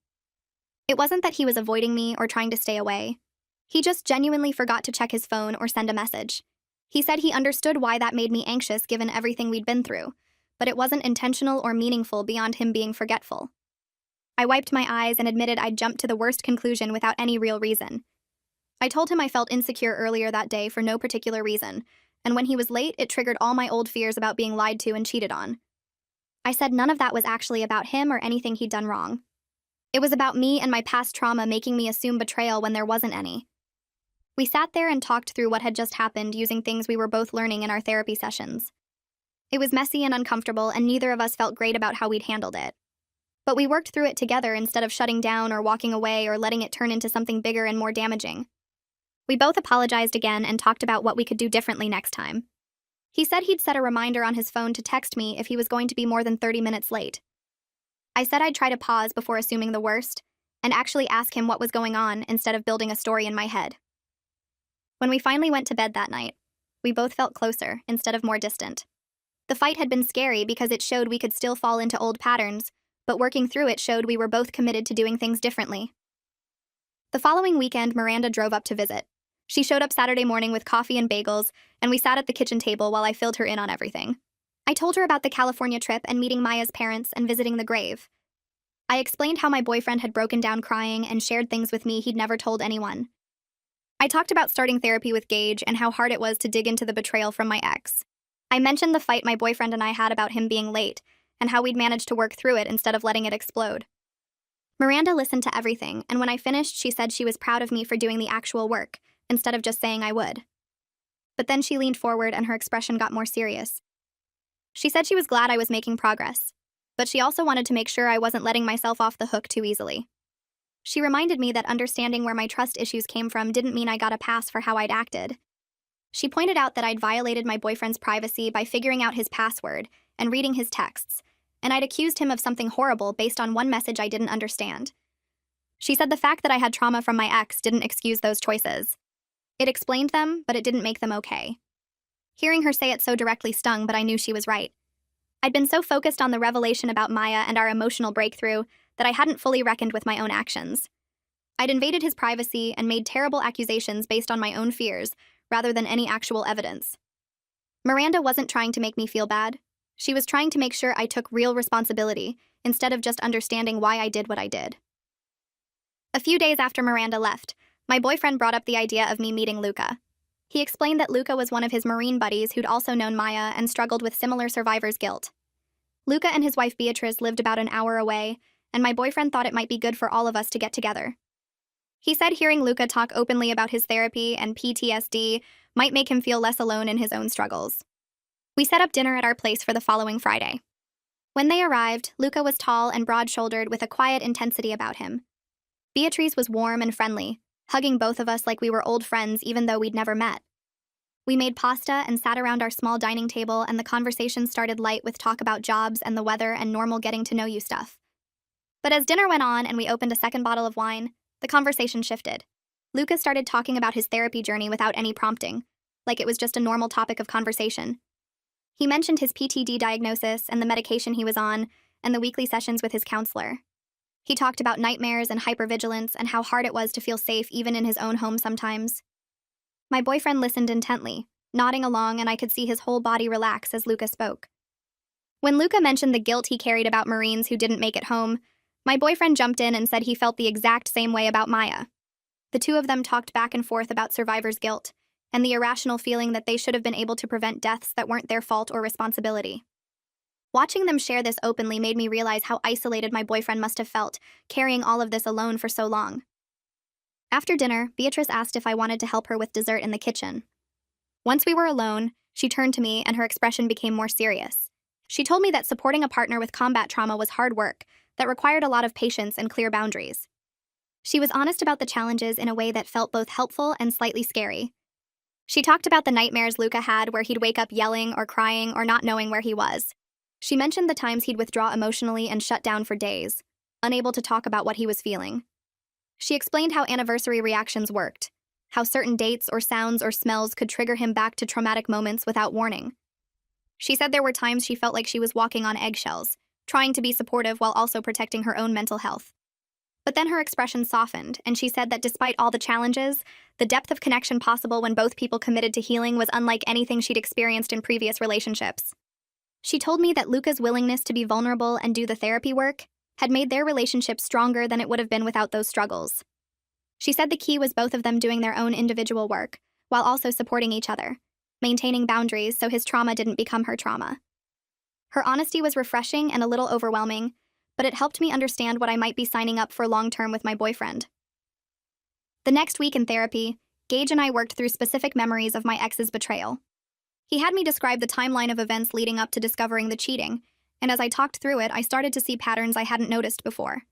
It wasn't that he was avoiding me or trying to stay away. He just genuinely forgot to check his phone or send a message. He said he understood why that made me anxious given everything we'd been through, but it wasn't intentional or meaningful beyond him being forgetful. I wiped my eyes and admitted I'd jumped to the worst conclusion without any real reason. I told him I felt insecure earlier that day for no particular reason, and when he was late, it triggered all my old fears about being lied to and cheated on. I said none of that was actually about him or anything he'd done wrong. It was about me and my past trauma making me assume betrayal when there wasn't any. We sat there and talked through what had just happened using things we were both learning in our therapy sessions. It was messy and uncomfortable, and neither of us felt great about how we'd handled it. But we worked through it together instead of shutting down or walking away or letting it turn into something bigger and more damaging. We both apologized again and talked about what we could do differently next time. He said he'd set a reminder on his phone to text me if he was going to be more than 30 minutes late. I said I'd try to pause before assuming the worst, and actually ask him what was going on instead of building a story in my head. When we finally went to bed that night, we both felt closer instead of more distant. The fight had been scary because it showed we could still fall into old patterns, but working through it showed we were both committed to doing things differently. The following weekend, Miranda drove up to visit. She showed up Saturday morning with coffee and bagels, and we sat at the kitchen table while I filled her in on everything. I told her about the California trip and meeting Maya's parents and visiting the grave. I explained how my boyfriend had broken down crying and shared things with me he'd never told anyone. I talked about starting therapy with Gage and how hard it was to dig into the betrayal from my ex. I mentioned the fight my boyfriend and I had about him being late, and how we'd managed to work through it instead of letting it explode. Miranda listened to everything, and when I finished, she said she was proud of me for doing the actual work, instead of just saying I would. But then she leaned forward and her expression got more serious. She said she was glad I was making progress, but she also wanted to make sure I wasn't letting myself off the hook too easily. She reminded me that understanding where my trust issues came from didn't mean I got a pass for how I'd acted. She pointed out that I'd violated my boyfriend's privacy by figuring out his password and reading his texts, and I'd accused him of something horrible based on one message I didn't understand. She said the fact that I had trauma from my ex didn't excuse those choices. It explained them, but it didn't make them okay. Hearing her say it so directly stung, but I knew she was right. I'd been so focused on the revelation about Maya and our emotional breakthrough that I hadn't fully reckoned with my own actions. I'd invaded his privacy and made terrible accusations based on my own fears, rather than any actual evidence. Miranda wasn't trying to make me feel bad. She was trying to make sure I took real responsibility, instead of just understanding why I did what I did. A few days after Miranda left, my boyfriend brought up the idea of me meeting Luca. He explained that Luca was one of his Marine buddies who'd also known Maya and struggled with similar survivor's guilt. Luca and his wife Beatrice lived about an hour away, and my boyfriend thought it might be good for all of us to get together. He said hearing Luca talk openly about his therapy and PTSD might make him feel less alone in his own struggles. We set up dinner at our place for the following Friday. When they arrived, Luca was tall and broad-shouldered with a quiet intensity about him. Beatrice was warm and friendly, hugging both of us like we were old friends even though we'd never met. We made pasta and sat around our small dining table, and the conversation started light with talk about jobs and the weather and normal getting-to-know-you stuff. But as dinner went on and we opened a second bottle of wine, the conversation shifted. Luca started talking about his therapy journey without any prompting, like it was just a normal topic of conversation. He mentioned his PTSD diagnosis and the medication he was on, and the weekly sessions with his counselor. He talked about nightmares and hypervigilance and how hard it was to feel safe even in his own home sometimes. My boyfriend listened intently, nodding along, and I could see his whole body relax as Luca spoke. When Luca mentioned the guilt he carried about Marines who didn't make it home, my boyfriend jumped in and said he felt the exact same way about Maya. The two of them talked back and forth about survivor's guilt and the irrational feeling that they should have been able to prevent deaths that weren't their fault or responsibility. Watching them share this openly made me realize how isolated my boyfriend must have felt, carrying all of this alone for so long. After dinner, Beatrice asked if I wanted to help her with dessert in the kitchen. Once we were alone, she turned to me and her expression became more serious. She told me that supporting a partner with combat trauma was hard work that required a lot of patience and clear boundaries. She was honest about the challenges in a way that felt both helpful and slightly scary. She talked about the nightmares Luca had where he'd wake up yelling or crying or not knowing where he was. She mentioned the times he'd withdraw emotionally and shut down for days, unable to talk about what he was feeling. She explained how anniversary reactions worked, how certain dates or sounds or smells could trigger him back to traumatic moments without warning. She said there were times she felt like she was walking on eggshells, trying to be supportive while also protecting her own mental health. But then her expression softened, and she said that despite all the challenges, the depth of connection possible when both people committed to healing was unlike anything she'd experienced in previous relationships. She told me that Luca's willingness to be vulnerable and do the therapy work had made their relationship stronger than it would have been without those struggles. She said the key was both of them doing their own individual work, while also supporting each other, maintaining boundaries so his trauma didn't become her trauma. Her honesty was refreshing and a little overwhelming, but it helped me understand what I might be signing up for long-term with my boyfriend. The next week in therapy, Gage and I worked through specific memories of my ex's betrayal. He had me describe the timeline of events leading up to discovering the cheating, and as I talked through it, I started to see patterns I hadn't noticed before.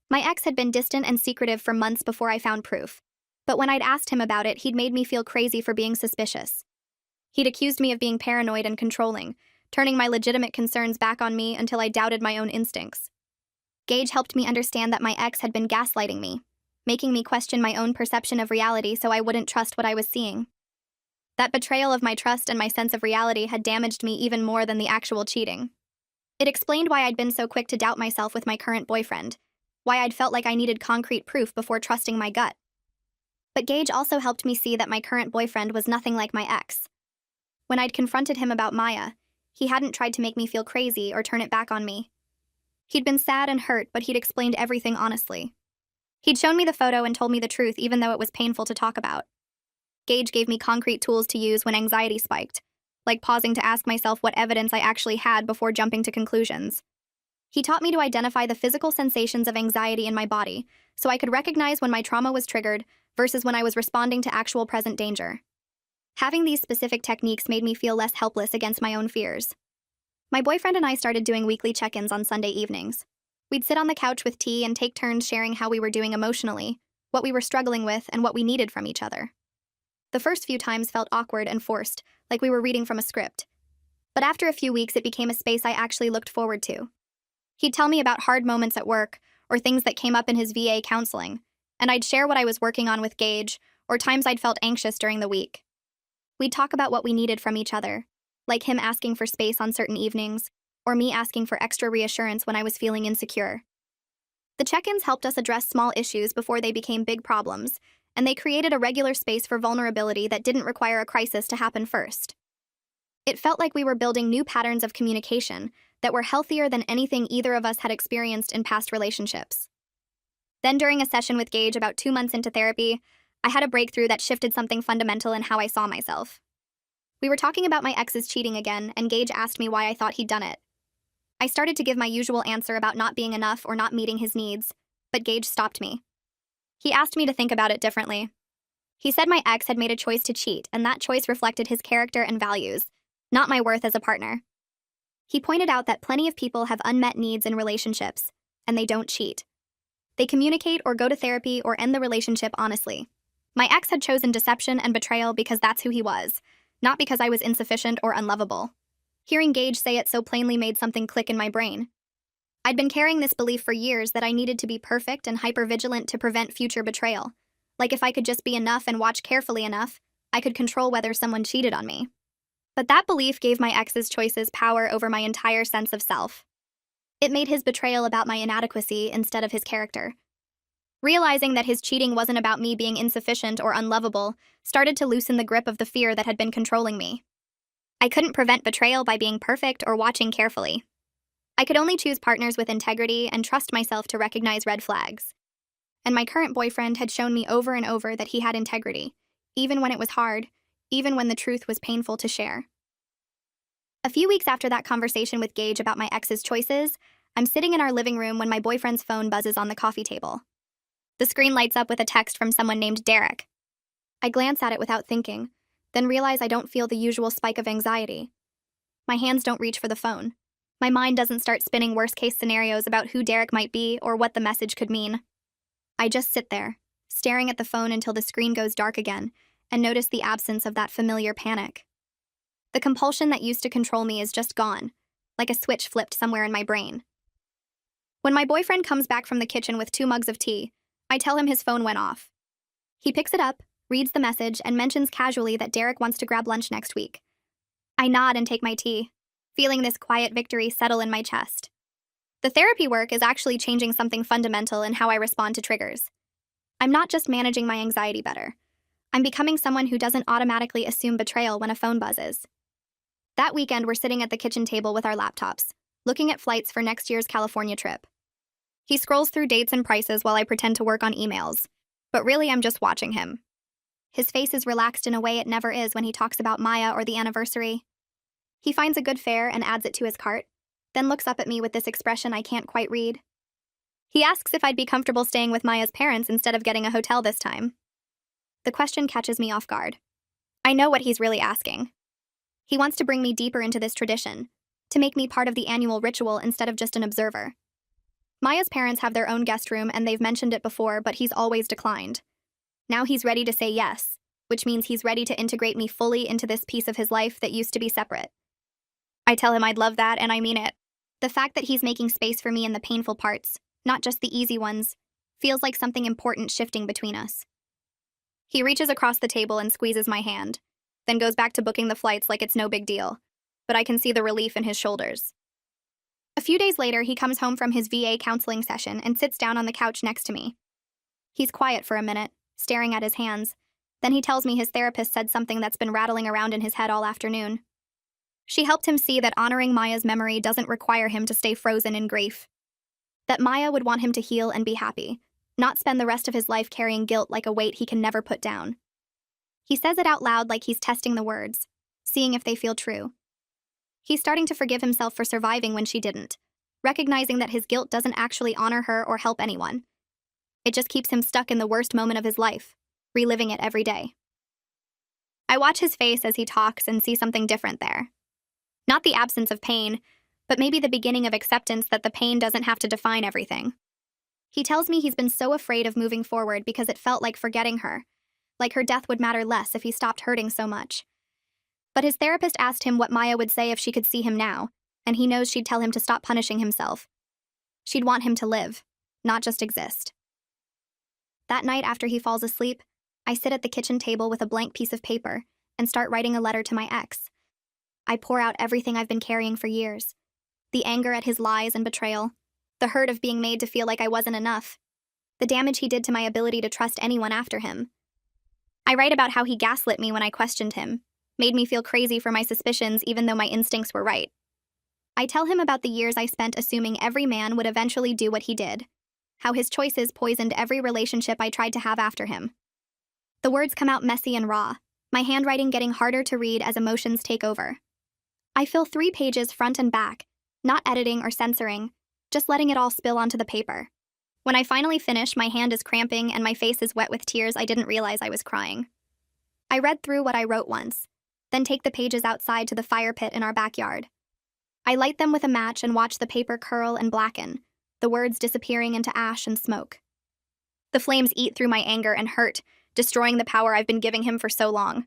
My ex had been distant and secretive for months before I found proof, but when I'd asked him about it, he'd made me feel crazy for being suspicious. He'd accused me of being paranoid and controlling, turning my legitimate concerns back on me until I doubted my own instincts. Gage helped me understand that my ex had been gaslighting me, making me question my own perception of reality so I wouldn't trust what I was seeing. That betrayal of my trust and my sense of reality had damaged me even more than the actual cheating. It explained why I'd been so quick to doubt myself with my current boyfriend, why I'd felt like I needed concrete proof before trusting my gut. But Gage also helped me see that my current boyfriend was nothing like my ex. When I'd confronted him about Maya, he hadn't tried to make me feel crazy or turn it back on me. He'd been sad and hurt, but he'd explained everything honestly. He'd shown me the photo and told me the truth even though it was painful to talk about. Gage gave me concrete tools to use when anxiety spiked, like pausing to ask myself what evidence I actually had before jumping to conclusions. He taught me to identify the physical sensations of anxiety in my body, so I could recognize when my trauma was triggered versus when I was responding to actual present danger. Having these specific techniques made me feel less helpless against my own fears. My boyfriend and I started doing weekly check-ins on Sunday evenings. We'd sit on the couch with tea and take turns sharing how we were doing emotionally, what we were struggling with, and what we needed from each other. The first few times felt awkward and forced, like we were reading from a script. But after a few weeks, it became a space I actually looked forward to. He'd tell me about hard moments at work, or things that came up in his VA counseling, and I'd share what I was working on with Gage, or times I'd felt anxious during the week. We'd talk about what we needed from each other, like him asking for space on certain evenings, or me asking for extra reassurance when I was feeling insecure. The check-ins helped us address small issues before they became big problems, and they created a regular space for vulnerability that didn't require a crisis to happen first. It felt like we were building new patterns of communication that were healthier than anything either of us had experienced in past relationships. Then during a session with Gage about 2 months into therapy, I had a breakthrough that shifted something fundamental in how I saw myself. We were talking about my ex's cheating again, and Gage asked me why I thought he'd done it. I started to give my usual answer about not being enough or not meeting his needs, but Gage stopped me. He asked me to think about it differently. He said my ex had made a choice to cheat, and that choice reflected his character and values, not my worth as a partner. He pointed out that plenty of people have unmet needs in relationships, and they don't cheat. They communicate or go to therapy or end the relationship honestly. My ex had chosen deception and betrayal because that's who he was, not because I was insufficient or unlovable. Hearing Gage say it so plainly made something click in my brain. I'd been carrying this belief for years that I needed to be perfect and hypervigilant to prevent future betrayal. Like if I could just be enough and watch carefully enough, I could control whether someone cheated on me. But that belief gave my ex's choices power over my entire sense of self. It made his betrayal about my inadequacy instead of his character. Realizing that his cheating wasn't about me being insufficient or unlovable started to loosen the grip of the fear that had been controlling me. I couldn't prevent betrayal by being perfect or watching carefully. I could only choose partners with integrity and trust myself to recognize red flags. And my current boyfriend had shown me over and over that he had integrity, even when it was hard, even when the truth was painful to share. A few weeks after that conversation with Gage about my ex's choices, I'm sitting in our living room when my boyfriend's phone buzzes on the coffee table. The screen lights up with a text from someone named Derek. I glance at it without thinking, then realize I don't feel the usual spike of anxiety. My hands don't reach for the phone. My mind doesn't start spinning worst-case scenarios about who Derek might be or what the message could mean. I just sit there, staring at the phone until the screen goes dark again, and notice the absence of that familiar panic. The compulsion that used to control me is just gone, like a switch flipped somewhere in my brain. When my boyfriend comes back from the kitchen with 2 mugs of tea, I tell him his phone went off. He picks it up, reads the message, and mentions casually that Derek wants to grab lunch next week. I nod and take my tea, feeling this quiet victory settle in my chest. The therapy work is actually changing something fundamental in how I respond to triggers. I'm not just managing my anxiety better. I'm becoming someone who doesn't automatically assume betrayal when a phone buzzes. That weekend, we're sitting at the kitchen table with our laptops, looking at flights for next year's California trip. He scrolls through dates and prices while I pretend to work on emails, but really I'm just watching him. His face is relaxed in a way it never is when he talks about Maya or the anniversary. He finds a good fare and adds it to his cart, then looks up at me with this expression I can't quite read. He asks if I'd be comfortable staying with Maya's parents instead of getting a hotel this time. The question catches me off guard. I know what he's really asking. He wants to bring me deeper into this tradition, to make me part of the annual ritual instead of just an observer. Maya's parents have their own guest room and they've mentioned it before, but he's always declined. Now he's ready to say yes, which means he's ready to integrate me fully into this piece of his life that used to be separate. I tell him I'd love that, and I mean it. The fact that he's making space for me in the painful parts, not just the easy ones, feels like something important shifting between us. He reaches across the table and squeezes my hand, then goes back to booking the flights like it's no big deal, but I can see the relief in his shoulders. A few days later, he comes home from his VA counseling session and sits down on the couch next to me. He's quiet for a minute, staring at his hands. Then he tells me his therapist said something that's been rattling around in his head all afternoon. She helped him see that honoring Maya's memory doesn't require him to stay frozen in grief. That Maya would want him to heal and be happy, not spend the rest of his life carrying guilt like a weight he can never put down. He says it out loud like he's testing the words, seeing if they feel true. He's starting to forgive himself for surviving when she didn't, recognizing that his guilt doesn't actually honor her or help anyone. It just keeps him stuck in the worst moment of his life, reliving it every day. I watch his face as he talks and see something different there. Not the absence of pain, but maybe the beginning of acceptance that the pain doesn't have to define everything. He tells me he's been so afraid of moving forward because it felt like forgetting her, like her death would matter less if he stopped hurting so much. But his therapist asked him what Maya would say if she could see him now, and he knows she'd tell him to stop punishing himself. She'd want him to live, not just exist. That night after he falls asleep, I sit at the kitchen table with a blank piece of paper and start writing a letter to my ex. I pour out everything I've been carrying for years. The anger at his lies and betrayal, the hurt of being made to feel like I wasn't enough, the damage he did to my ability to trust anyone after him. I write about how he gaslit me when I questioned him, made me feel crazy for my suspicions even though my instincts were right. I tell him about the years I spent assuming every man would eventually do what he did, how his choices poisoned every relationship I tried to have after him. The words come out messy and raw, my handwriting getting harder to read as emotions take over. I fill 3 pages front and back, not editing or censoring, just letting it all spill onto the paper. When I finally finish, my hand is cramping and my face is wet with tears I didn't realize I was crying. I read through what I wrote once, then take the pages outside to the fire pit in our backyard. I light them with a match and watch the paper curl and blacken, the words disappearing into ash and smoke. The flames eat through my anger and hurt, destroying the power I've been giving him for so long.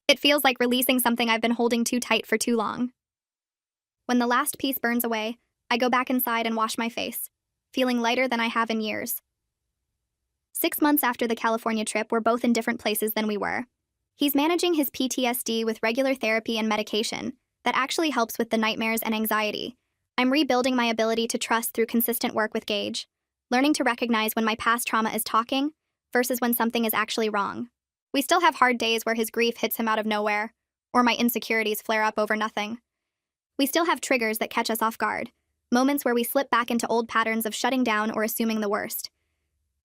It feels like releasing something I've been holding too tight for too long. When the last piece burns away, I go back inside and wash my face, feeling lighter than I have in years. 6 months after the California trip, we're both in different places than we were. He's managing his PTSD with regular therapy and medication that actually helps with the nightmares and anxiety. I'm rebuilding my ability to trust through consistent work with Gage, learning to recognize when my past trauma is talking versus when something is actually wrong. We still have hard days where his grief hits him out of nowhere, or my insecurities flare up over nothing. We still have triggers that catch us off guard, moments where we slip back into old patterns of shutting down or assuming the worst.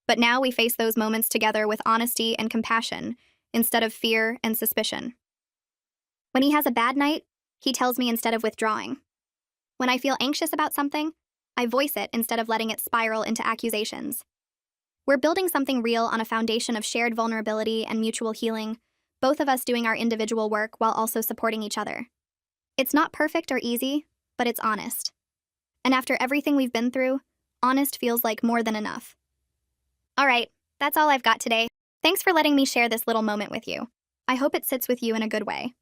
But now we face those moments together with honesty and compassion, instead of fear and suspicion. When he has a bad night, he tells me instead of withdrawing. When I feel anxious about something, I voice it instead of letting it spiral into accusations. We're building something real on a foundation of shared vulnerability and mutual healing, both of us doing our individual work while also supporting each other. It's not perfect or easy, but it's honest. And after everything we've been through, honest feels like more than enough. All right, that's all I've got today. Thanks for letting me share this little moment with you. I hope it sits with you in a good way.